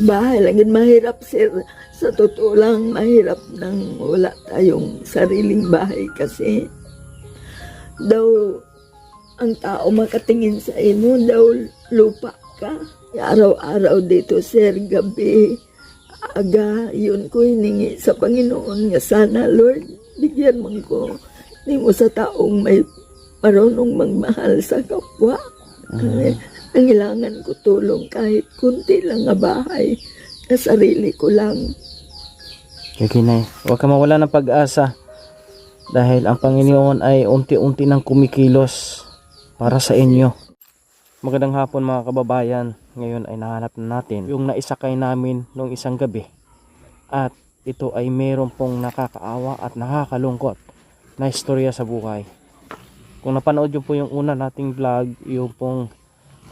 bahay lagi mahirap sir. Sa totoo lang, mahirap nang wala tayong sariling bahay kasi daw ang tao makatingin sa imo daw lupa ka. Araw-araw dito sir, gabi, aga, yun ko hiningi sa Panginoon nga sana Lord, bigyan mo ko ni mo sa taong may marunong magmahal sa kapwa. Nangilangan ko tulong kahit kunti lang nga bahay na sarili ko lang. Sige nay, huwag ka mawala ng pag-asa dahil ang Panginoon ay unti-unti nang kumikilos para sa inyo. Magandang hapon mga kababayan. Ngayon ay nahanap na natin yung naisakay namin nung isang gabi. At ito ay meron pong nakakaawa at nakakalungkot na istorya sa buhay. Kung napanood nyo po yung una nating vlog, yung pong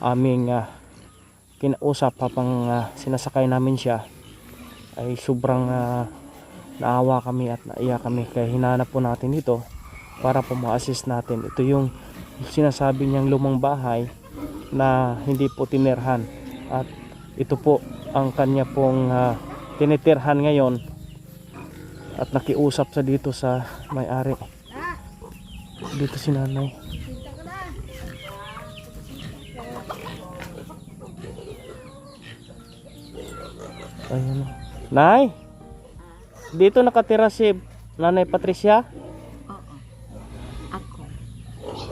aming kinausap habang sinasakay namin siya, ay sobrang naawa kami at naiyak kami. Kaya hinanap po natin ito para po ma-assist natin. Ito yung sinasabi niyang lumang bahay na hindi po tinerhan, at ito po ang kanya pong tinitirhan ngayon at nakiusap sa dito sa may-ari. Dito si nanay. Ayun. Nay, dito nakatira si Nanay Patricia. Oo, ako.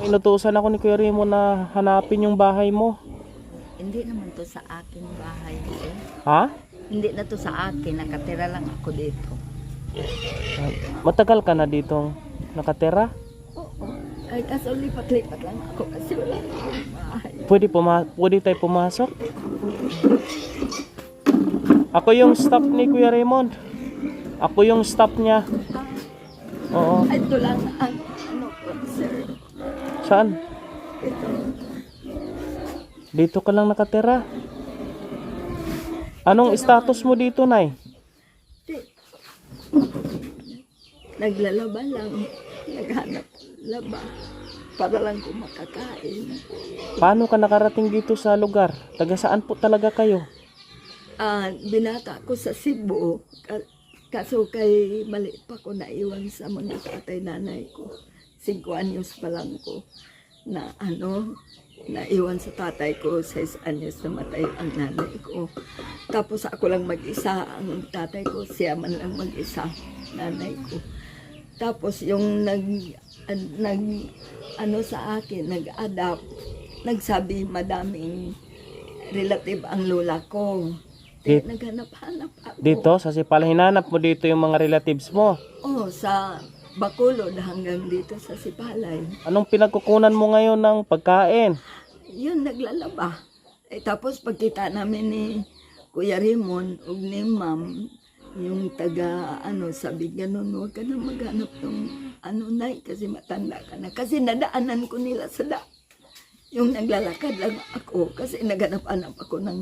Inutusan ako ni Kuya Remo na hanapin yung bahay mo. Hindi naman to sa aking bahay. Eh. Ha? Hindi na to sa akin, nakatira lang ako dito. Matagal ka na ditong nakatira? Oo. Ay, kaso lipat-lipat lang ako kasi wala akong bahay. Pwede tayo pumasok? Ako yung staff ni Kuya Raymond. Ako yung staff niya. Oo. Ay, ito lang ang ano po, sir. Saan? Ito. Dito ka lang nakatira. Anong status mo dito, Nay? Naglalaba lang. Naghanap laba. Para lang ko makakain. Paano ka nakarating dito sa lugar? Taga saan po talaga kayo? Binata ko sa Cebu. Kaso kay maliit pa ko naiwan sa mga tatay nanay ko. 5 anyos pa lang ko na naiwan sa tatay ko. 6 anyos namatay ang nanay ko. Tapos ako lang mag-isa ang tatay ko. Siya man lang mag-isa nanay ko. Tapos yung sa akin, nag-adapt, nagsabi madaming relative ang lola ko. Naghanap-hanap ako. Dito sa Sipal, hinanap mo dito yung mga relatives mo. Oh, sa Bacolod hanggang dito sa Sipalay. Anong pinagkukunan mo ngayon ng pagkain? Yun, naglalaba. Tapos pagkita namin ni Kuya Raymond ug ni Ma'am, yung sabi ganun, huwag ka na maghanap ng nay, kasi matanda ka na. Kasi nadaanan ko nila sa yung naglalakad lang ako, kasi naghanap-hanap ako ng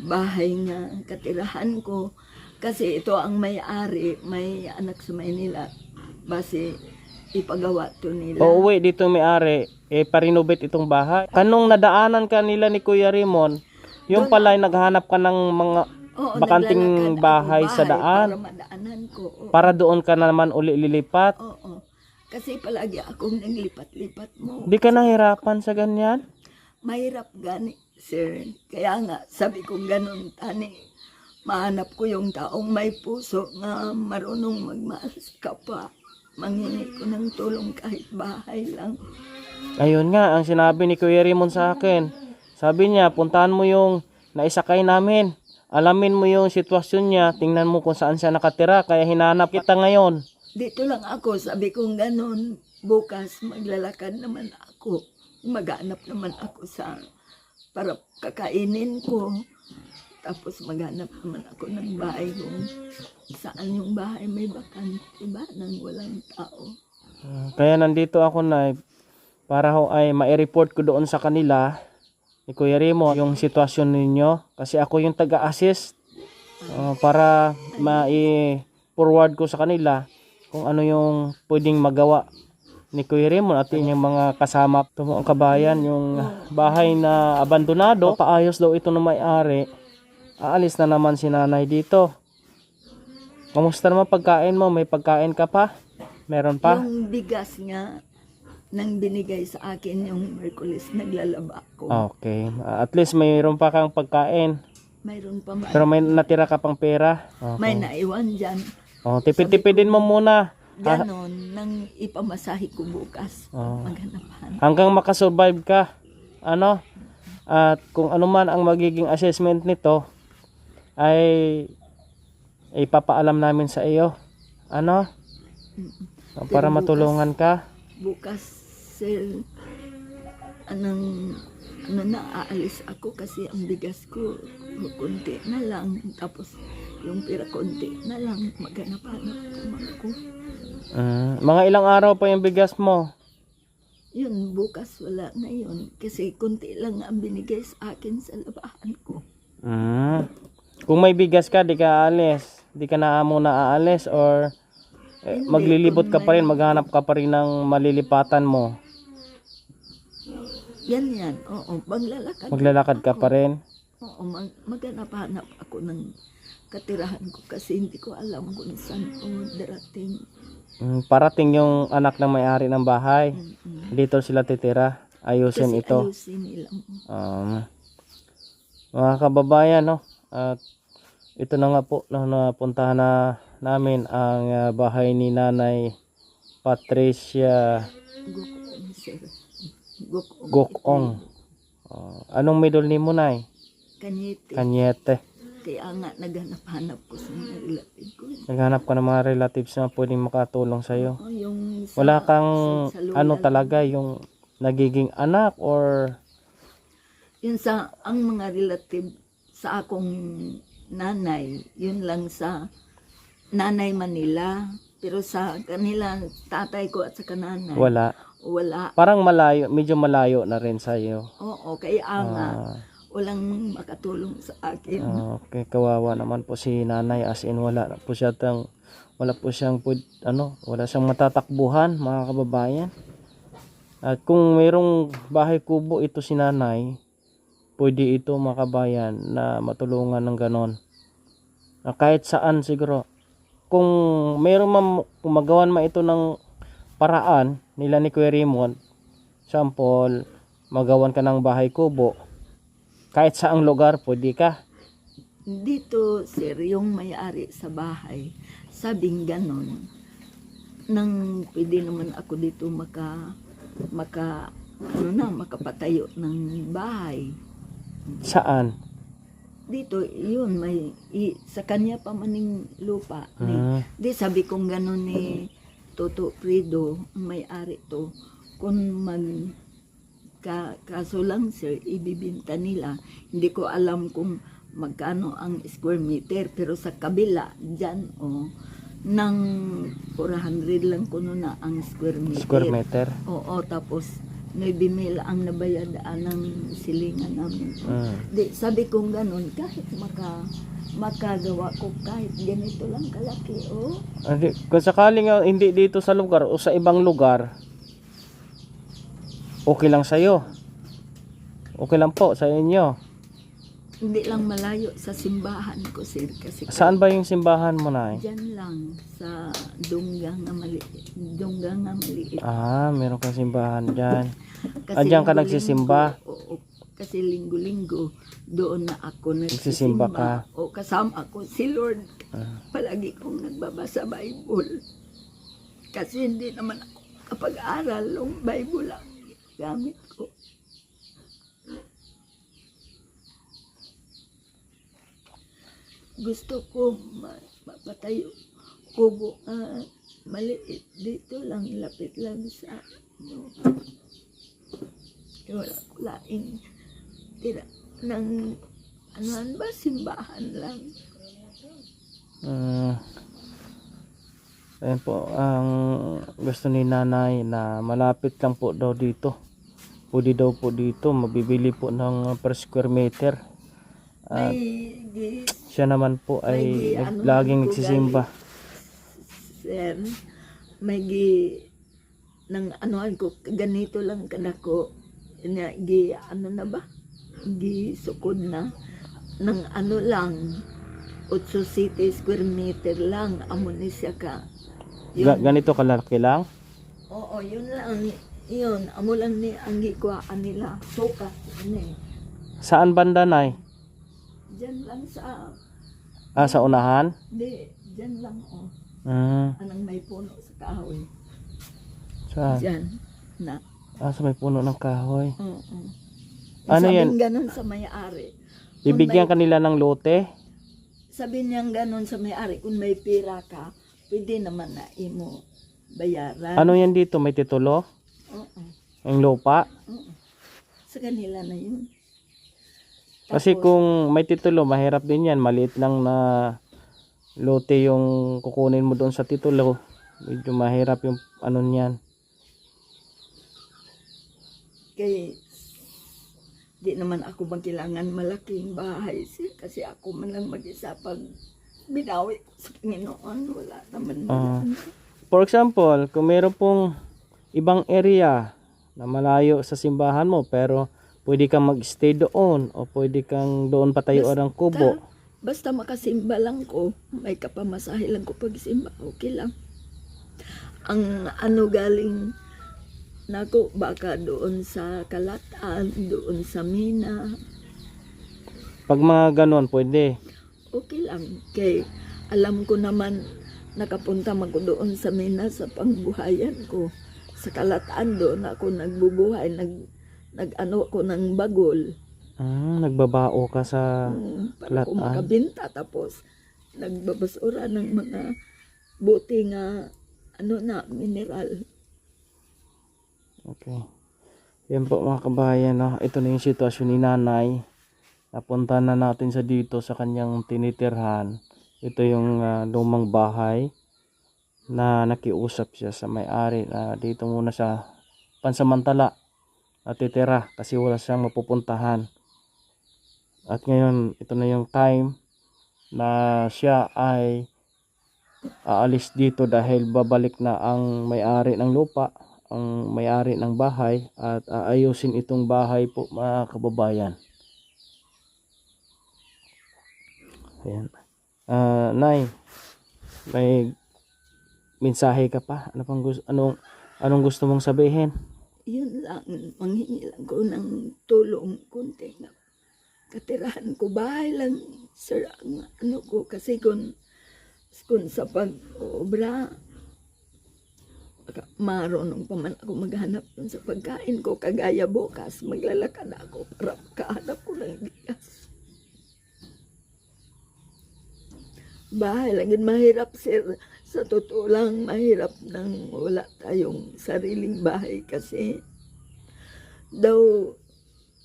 bahay nga katirahan ko. Kasi ito ang may-ari, may anak sa Maynila. Base ipagawa to nila. Uuwi dito may-ari, parinobate itong bahay. Kanong nadaanan ka nila ni Kuya Raymond, yung pala ay naghanap ka ng mga bakanting bahay sa daan. Para madaanan ko. Oo. Para doon ka naman uli lilipat. Oo. Kasi palagi akong naglipat-lipat mo. Di ka nahirapan sa ganyan? Mahirap gani, sir. Kaya nga, sabi ko ganun, tani, mahanap ko yung taong may puso nga marunong magmahal sa kapwa. Manghingi ko ng tulong kahit bahay lang. Ayun nga, ang sinabi ni Kuya Raymond sa akin. Sabi niya, puntahan mo yung naisakay namin. Alamin mo yung sitwasyon niya, tingnan mo kung saan siya nakatira, kaya hinanap kita ngayon. Dito lang ako, sabi kong ganun, bukas maglalakad naman ako. Maghanap naman ako para kakainin ko. Tapos maghanap naman ako ng bahay kung saan yung bahay may bakante ba nang walang tao. Kaya nandito ako na para ay ma-report ko doon sa kanila ni Kuya Remo yung sitwasyon ninyo, kasi ako yung taga-assist para ma-forward ko sa kanila kung ano yung pwedeng magawa ni Kuya Raymond at yung mga kasama. Ito ang kabayan, yung bahay na abandonado, paayos daw ito ng may-ari. aalis na naman si nanay dito. Kamusta naman pagkain mo? May pagkain ka pa? Meron pa? Yung bigas nga, nang binigay sa akin yung Merkulis, naglalaba ko. Okay. At least mayroon pa kang pagkain. Mayroon pa ba? Pero may natira ka pang pera. May Okay. naiwan dyan. Oh, tipid-tipidin mo muna. Ganon, nang ipamasahe ko bukas. Oh. Maghanapan. Hanggang makasurvive ka. Ano? At kung ano man ang magiging assessment nito, ay ipapaalam namin sa iyo. Ano? Para Pero matulungan ka. Bukas, sir, ano na, aalis ako kasi ang bigas ko, konti na lang. Tapos, yung pira konti na lang, maghanap-hanap naman ako. Mga ilang araw pa yung bigas mo? Yun, bukas wala na yun. Kasi konti lang ang binigay sa akin sa labahan ko. Kung may bigas ka, di ka aalis. Di ka na muna aalis or Hindi, maglilibot ka kung pa rin, may- maghanap ka pa rin ng malilipatan mo. Yan. Oo, maglalakad. Maglalakad ka pa rin. Oo, maghanap-hanap ako ng katirahan ko kasi hindi ko alam kung saan ako darating. Parating yung anak ng may-ari ng bahay. Dito sila titira. Ayusin Kasi ito. ayusin nila. Mga kababayan, no? At ito na nga po, no, napuntahan na namin ang bahay ni Nanay Patricia Gokong, sir. Gokong. Anong middle name mo, Nay? Kanyete. Kanyete. Kaya nga naghanap-hanap ko sa mga relative ko. Naghanap ka ng mga relatives na pwedeng makatulong sa'yo. Oh, yung Wala kang sa lola ano lang. talaga, yung nagiging anak or Yun sa, ang mga relative sa akong nanay, yun lang sa nanay Manila. Pero sa kanila, tatay ko at sa kananay, wala. wala. Parang malayo, medyo malayo na rin sa'yo. Oo, kaya nga, walang makatulong sa akin. Okay, kawawa naman po si nanay, as in wala po siya wala po siyang wala siyang matatakbuhan, mga kababayan. At kung mayroong bahay kubo ito si nanay, pwede ito, mga kababayan, na matulungan ng ganon. Kahit saan siguro. Kung mayroong kung magawan man ito ng paraan nila ni Kuya Raymond, sample, magawan ka ng bahay kubo, kahit saang lugar, pwede ka. Dito, sir, yung may-ari sa bahay, sabing ganon, nang pwede naman ako dito makapatayo ng bahay. Saan? Dito, yun, sa kanya pa maning lupa. Di sabi kong ganon ni Toto Frido, ang may-ari to, kung kaso lang, sir, ibibinta nila. Hindi ko alam kung magkano ang square meter, pero sa kabila, dyan, ng 400 lang kuno na ang square meter. Square meter? Oo, tapos 9,000 ang nabayadaan ng silingan namin. Di, sabi kong ganun, kahit makagawa ko kahit ganito lang kalaki, Kung sakaling hindi dito sa lugar o sa ibang lugar, okay lang sa'yo. Okay lang po sa inyo. Hindi lang malayo sa simbahan ko, sir. Kasi Saan ba yung simbahan mo, Nay? dyan lang, sa Dungga nga maliit. Dungga nga maliit. Meron kang simbahan dyan. Kasi Diyan ka linggo-linggo, nagsisimba? Oo, kasi linggo-linggo, doon na ako Nagsisimba nagsisimba. ka? O kasama ko si Lord. Palagi kong nagbabasa Bible. Kasi hindi naman ako kapag-aral, yung Bible lang gamit ko. Gusto ko mapatayo kubo maliit dito lang, lapit lang sa wala ko laing tira ng anuhan ba, simbahan lang. Ayun po, ang gusto ni nanay na malapit lang po daw dito. Pwede daw po dito, mabibili po ng per square meter. May Siya naman po ay laging nagsisimba. Sir, may nang anuhan ko, ganito lang kadako, ano na ba? Sukod na. ng ano lang, 8 city square meter lang, amo ni siya ka. Ganito kalaki lang? Oo, yun lang. Yun, amo lang ni ang gikuhaan nila. Sukat, ano eh. Saan banda, Nay? Diyan lang sa, Sa unahan? di, diyan lang oh. Ah, Anong may puno sa kahoy. saan? Diyan, na. Sa may puno ng kahoy. Oo. Ano Sabi yan? ganun sa may-ari. Bibigyan kanila ng lote? Sabi niyang ganun sa may-ari, kung may pira ka, pwede naman na imo bayaran. Ano yan dito? May titulo? Oo. Ang lupa? Oo. Sa kanila na yun. Kasi Tapos, kung may titulo, mahirap din yan. Maliit lang na lote yung kukunin mo doon sa titulo. Medyo mahirap yung ano niyan. kay di naman ako magkailangan malaking bahay siya kasi ako man lang mag-isa pag binawi ko sa Panginoon, wala naman For example, kung meron pong ibang area na malayo sa simbahan mo pero pwede kang mag-stay doon o pwede kang doon patayuan ng kubo. Basta makasimba lang ko, may kapamasahe lang ko pagsimba, okay lang. Ang ano galing nako baka doon sa Kalatan, doon sa Mina, Pag mga ganon, pwede. okay lang. Kay alam ko naman nakapunta man ko doon sa Mina sa pangbuhayan ko. Sa Kalatan doon ako nagbubuhay, nag-ano ko ng bagol. Nagbabao ka sa Para ko Kalatan. makabinta tapos nagbabasura ng mga buti nga ano na mineral. Okay. Yan po mga kabayan, no? Ito na yung sitwasyon ni nanay. Napunta na natin sa dito sa kanyang tinitirhan. Ito yung lumang bahay na nakiusap siya sa may-ari na dito muna sa pansamantala natitira kasi wala siyang mapupuntahan. At ngayon, ito na yung time na siya ay aalis dito dahil babalik na ang may-ari ng lupa, ang may-ari ng bahay at aayusin itong bahay po mga kababayan. Ayan. Nay, may mensahe ka pa? Anong gusto mong sabihin? Yun lang, manghingi lang ko ng tulong kunti na katirahan ko. Bahay lang, sir, ang ano ko, kasi kung sa pag-obra, marunong pa man ako maghanap dun sa pagkain ko. Kagaya bukas, maglalakad ako para makahanap ko ng bigas. Bahay lang, yun mahirap, sir. Sa totoo lang, mahirap nang wala tayong sariling bahay kasi daw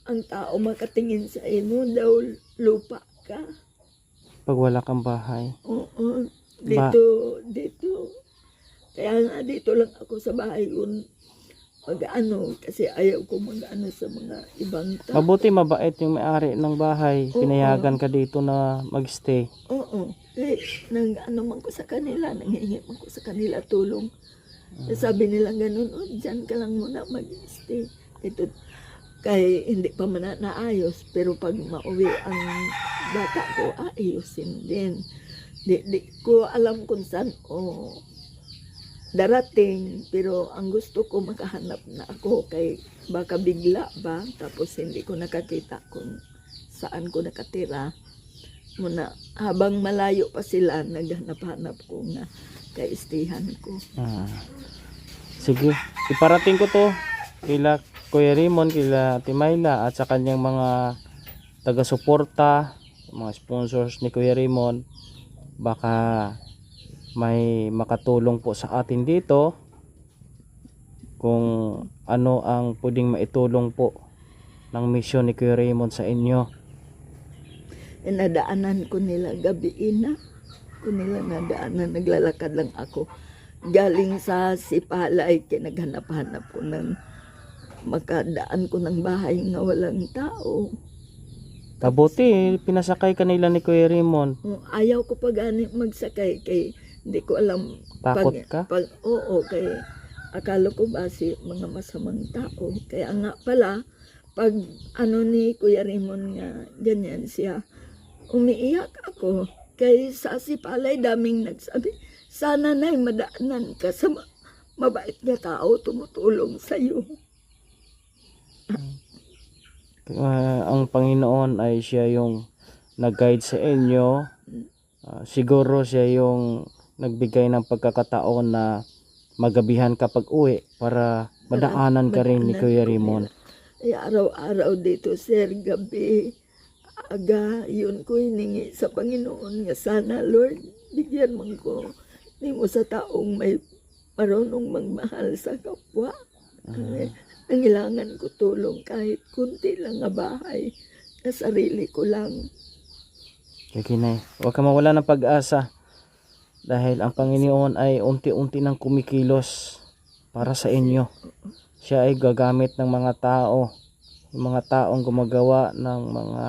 ang tao makatingin sa imo, daw lupa ka. Pag wala kang bahay. Oo, dito. Kaya nga dito lang ako sa bahay kung mag-ano, kasi ayaw ko mag-ano sa mga ibang tao. Mabuti mabait yung may-ari ng bahay. Oo. Pinayagan ka dito na magstay. Oo. Eh, nang-ano man ko sa kanila, nanghingi man ko sa kanila tulong. Sabi nila ganun, dyan ka lang muna mag-stay. Ito, kay hindi pa man naayos, pero pag mauwi ang bata ko, ayusin din. Di ko alam kung saan darating, pero ang gusto ko makahanap na ako kay baka bigla ba, tapos hindi ko nakakita kung saan ko nakatira. Muna, habang malayo pa sila, naghanap-hanap ko na kaistihan ko. Sige, iparating ko to kila Kuya Raymond, kila Timayla at sa kanyang mga taga-suporta, mga sponsors ni Kuya Raymond. Baka may makatulong po sa atin dito kung ano ang pwedeng maitulong po ng misyon ni Kuya Raymond sa inyo. Nadaanan ko nila gabi na. Nadaanan, naglalakad lang ako. Galing sa Sipalay, kinaghanap-hanap ko ng makadaan ko ng bahay nga walang tao. Kabuti, pinasakay kanila ni Kuya Raymond. Ayaw ko pa gani magsakay kay hindi ko alam. Takot ka? Oo, kay akala ko ba si mga masamang tao. Kaya nga pala, pag ano ni Kuya Raymond nga, ganyan siya, umiiyak ako. Kay sa Sipalay daming nagsabi, sana na'y madaanan ka sa mabait na tao tumutulong sa'yo. Ang Panginoon ay siya yung nag-guide sa inyo. Siguro siya yung nagbigay ng pagkakataon na magabihan kapag uwi para madaanan ka rin ni Kuya Raymond. Ay, araw-araw dito, sir, gabi, aga, yun ko hiningi sa Panginoon nga sana, Lord, bigyan mo ko ni mo sa taong may marunong magmahal sa kapwa. Nangilangan ko tulong kahit kunti lang nga bahay na sarili ko lang. Kaya Kinay, huwag ka mawala ng pag-asa dahil ang Panginoon ay unti-unti nang kumikilos para sa inyo. Siya ay gagamit ng mga tao, yung mga taong gumagawa ng mga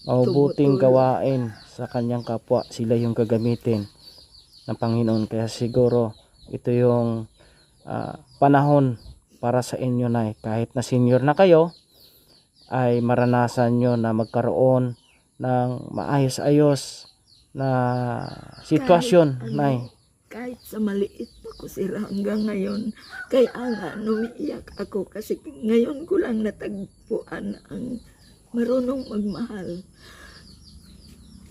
mabubuting gawain sa kanyang kapwa. Sila yung gagamitin ng Panginoon. Kaya siguro ito yung panahon para sa inyo, Nay. Kahit na senior na kayo, ay maranasan nyo na magkaroon ng maayos-ayos na sitwasyon, Nay. Kahit sa maliit pa ko sila hanggang ngayon, kaya nga numiiyak ako kasi ngayon ko lang natagpuan ang marunong magmahal.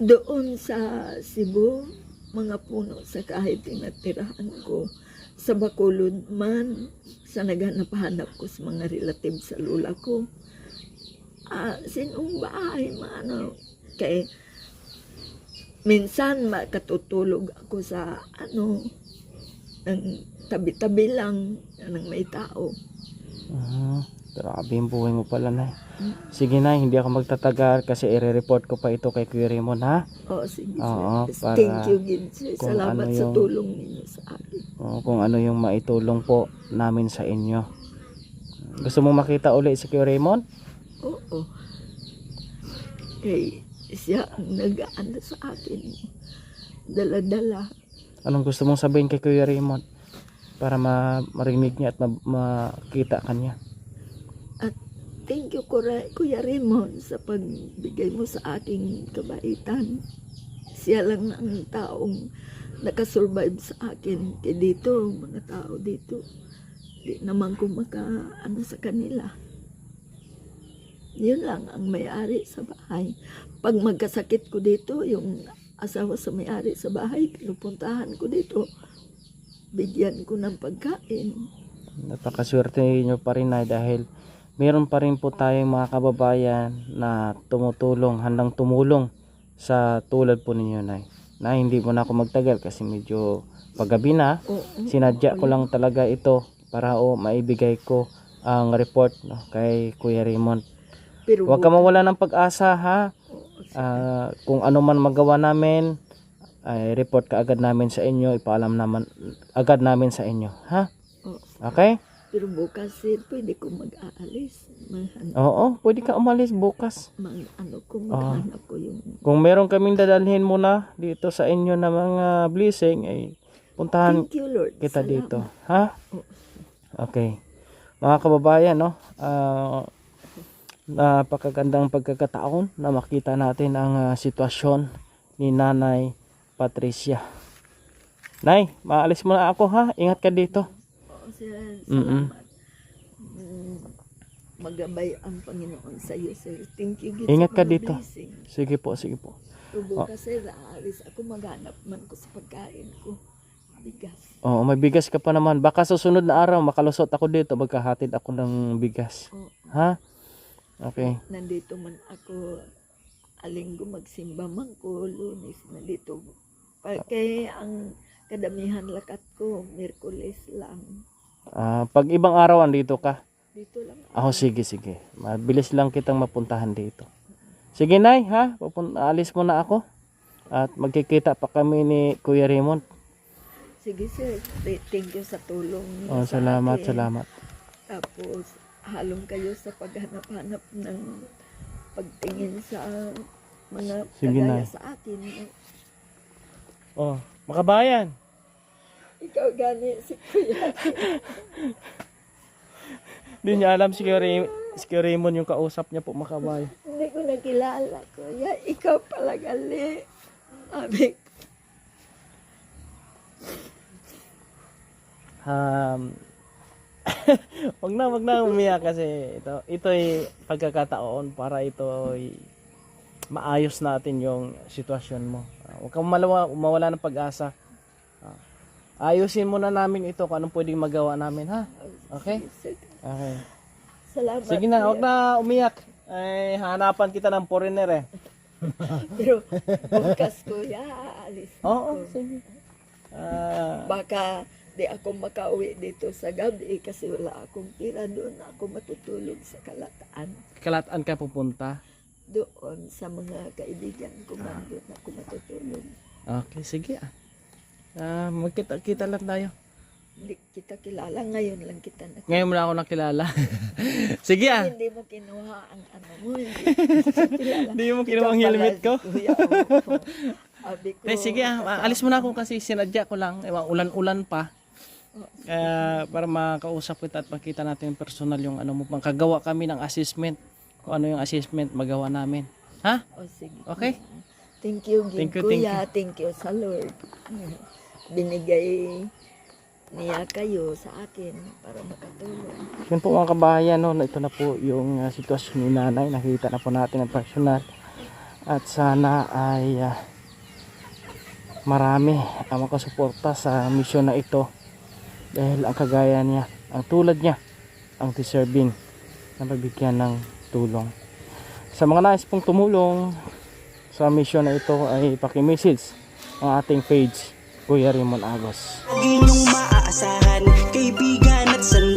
Doon sa Cebu, mga puno sa kahit tinatirahan ko, sa Bacolod man, sa naghanap-hanap ko sa mga relative sa lula ko, sinong bahay maano, kay minsan makatutulog ako sa ng tabi-tabi lang ng may tao. Grabe yung buhay mo pala, Nay. Sige, Nay, hindi ako magtatagal kasi i-report ko pa ito kay Kuya Raymond, ha? Oo, sige. Oo, para thank you, Gid. kung Salamat ano sa yung- tulong ninyo sa akin. Kung ano yung maitulong po namin sa inyo. Gusto mo makita uli si Kuya Raymond? Oo. Kay siya ang nag-aano sa akin. Dala-dala. Anong gusto mong sabihin kay Kuya Raymond para marinig niya at makita kanya? At thank you, Kuya Raymond, sa pagbigay mo sa aking kabaitan. Siya lang ang taong nakasurvive sa akin. Kaya dito, mga tao dito, di naman ko maka-ano sa kanila. Yun lang ang may-ari sa bahay. Pag magkasakit ko dito, yung asawa sa may-ari sa bahay, pinupuntahan ko dito, bigyan ko ng pagkain. Napakaswerte nyo pa rin, Nay, dahil meron pa rin po tayong mga kababayan na tumutulong, handang tumulong sa tulad po ninyo, Nay. Na hindi mo na ako magtagal kasi medyo paggabi na. Sinadya ko lang talaga ito para maibigay ko ang report, no, kay Kuya Raymond. Pero Huwag ka mawala ng pag-asa, ha. Kung ano man magawa namin, ay report ka agad namin sa inyo, ipaalam naman agad namin sa inyo, ha? Okay? Pero bukas, sir, pwede ko mag-aalis. Oo, pwede ka umalis bukas. Maghanap ko yung... Kung meron kaming dadalhin muna dito sa inyo na mga blessing, ay puntahan Thank you, Lord. kita Salamat. dito, ha? Okay. Mga kababayan, no? Napakagandang pagkakataon na makita natin ang sitwasyon ni Nanay Patricia. Nay, maalis muna ako, ha? Ingat ka dito. Sir, salamat. Magabay ang Panginoon sa iyo, sir. Thank you. Ingat ka mga dito. blessing. Sige po, sige po. Pero bukas, sir, aalis ako, maghanap man ko sa pagkain ko. Bigas. Oo, may bigas ka pa naman. Baka sa sunod na araw makalusot ako dito, magkahatid ako ng bigas. Oo. Ha? Okay. Nandito man ako, alinggo magsimba man ko, Lunes nandito. Kaya ang kadamihan lakat ko, Miyerkules lang. Pag ibang araw andito ka. Dito lang. Sige, sige. Mabilis lang kitang mapuntahan dito. Sige, Nay, ha? Alis muna ako. At magkikita pa kami ni Kuya Raymond. Sige, sir. Thank you sa tulong niyo sa Salamat, akin. salamat. Tapos, halong kayo sa paghanap-hanap ng pagtingin sa mga Sige, kagaya Nay. sa akin. Makabayan. Ikaw gani si Kuya. Hindi niya alam si Kuya Raymond yung kausap niya po, makabayan. hindi ko nakilala, kuya. Ikaw pala gali. Sabi ko. Wag na umiyak kasi ito'y pagkakataon para ito'y maayos natin yung sitwasyon mo. Huwag kang mawala ng pag-asa. Ayusin muna namin ito kung anong pwedeng magawa namin, ha? Okay? Okay. Salamat. Sige na, kuya. huwag na umiyak. Ay, hanapan kita ng foreigner eh. Pero bukas, kuya, aalis Oo, ako. sige. Baka di ako makauwi dito sa gabi kasi wala akong pira. Doon ako matutulog sa Kalataan. Kalataan ka pupunta. Doon sa mga kaibigan ko man doon ako matutulog. Okay, sige magkita-kita lang tayo. Hindi kita kilala, ngayon lang kita nakilala. Ngayon mo na ako nakilala. Sige Hindi mo kinuha ang ano mo. Hindi kilala. Hindi mo kinuha ang helmet ko? Kuya, oo. Sabi ko, Sige alis mo na ako kasi sinadya ko lang. Ulan-ulan pa. Kaya para makausap kita at makita natin personal yung ano mo. Magkagawa kami ng assessment. Kung ano yung assessment magawa namin. Ha? Oh, sige. Okay? Thank you, Thank you, kuya. Thank you sa Lord. Binigay niya kayo sa akin para makatulong. Yun po mga kabayan, no? Ito na po yung sitwasyon ni nanay. Nakita na po natin ang personal. At sana ay marami ang makasuporta sa misyon na ito. Dahil ang kagaya niya, ang tulad niya, ang deserving na mabigyan ng tulong. Sa mga nais pong tumulong sa misyon na ito ay paki-message ang ating page, Kuya Raymond Agos. Lagi niyong maaasahan, kaibigan at sanay.